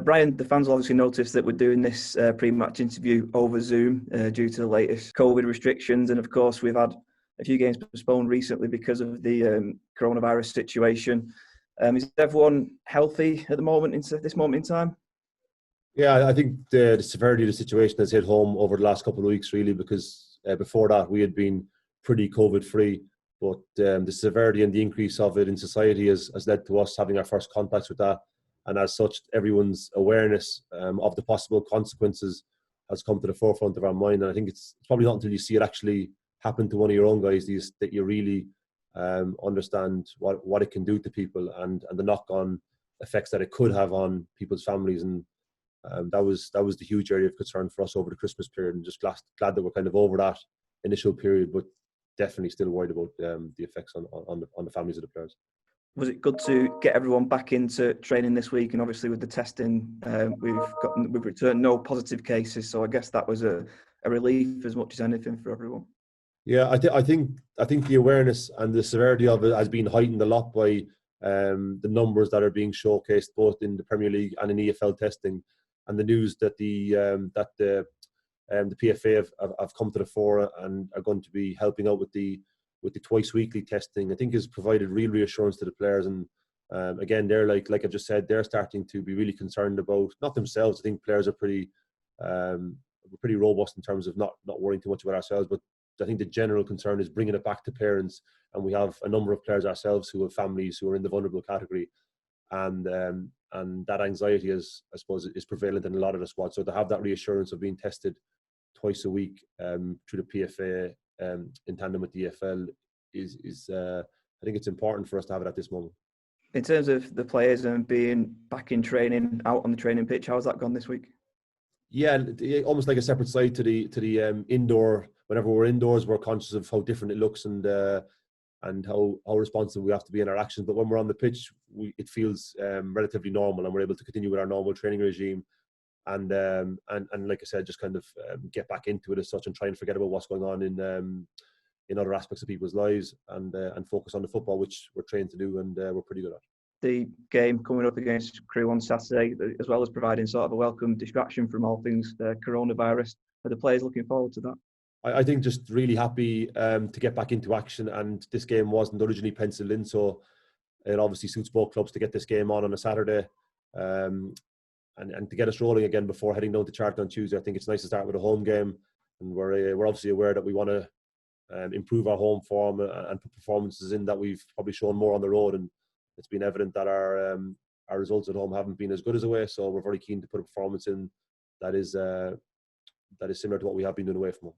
Brian, the fans will obviously notice that we're doing this pre-match interview over Zoom due to the latest COVID restrictions. And of course, we've had a few games postponed recently because of the coronavirus situation. Is everyone healthy at the moment, this moment in time? Yeah, I think the severity of the situation has hit home over the last couple of weeks, really, because before that we had been pretty COVID-free. But the severity and the increase of it in society has led to us having our first contacts with that. And as such, everyone's awareness of the possible consequences has come to the forefront of our mind. And I think it's probably not until you see it actually happen to one of your own guys that you really understand what it can do to people and the knock-on effects that it could have on people's families. And that was the huge area of concern for us over the Christmas period. And just glad that we're kind of over that initial period, but definitely still worried about the effects on the families of the players. Was it good to get everyone back into training this week? And obviously with the testing, we've returned no positive cases, so I guess that was a relief as much as anything for everyone. Yeah, I think the awareness and the severity of it has been heightened a lot by the numbers that are being showcased both in the Premier League and in EFL testing, and the news that the PFA have come to the fore and are going to be helping out with the twice weekly testing. I think has provided real reassurance to the players. And again, they're like I've just said, they're starting to be really concerned about not themselves. I think players are pretty robust in terms of not worrying too much about ourselves, but I think the general concern is bringing it back to parents. And we have a number of players ourselves who have families who are in the vulnerable category, and that anxiety is prevalent in a lot of the squad. So to have that reassurance of being tested twice a week through the PFA in tandem with the EFL is I think it's important for us to have it at this moment. In terms of the players and being back in training, out on the training pitch, how's that gone this week? Yeah, almost like a separate side to the indoor. Whenever we're indoors, we're conscious of how different it looks and how responsive we have to be in our actions. But when we're on the pitch, it feels relatively normal, and we're able to continue with our normal training regime. And like I said, just kind of get back into it as such and try and forget about what's going on in other aspects of people's lives and focus on the football, which we're trained to do and we're pretty good at. The game coming up against Crewe on Saturday, as well as providing sort of a welcome distraction from all things coronavirus, are the players looking forward to that? I think just really happy to get back into action, and this game wasn't originally penciled in, so it obviously suits both clubs to get this game on a Saturday. And to get us rolling again before heading down to Charlton on Tuesday. I think it's nice to start with a home game, and we're obviously aware that we want to improve our home form and put performances in that we've probably shown more on the road, and it's been evident that our results at home haven't been as good as away. So we're very keen to put a performance in that is similar to what we have been doing away from home.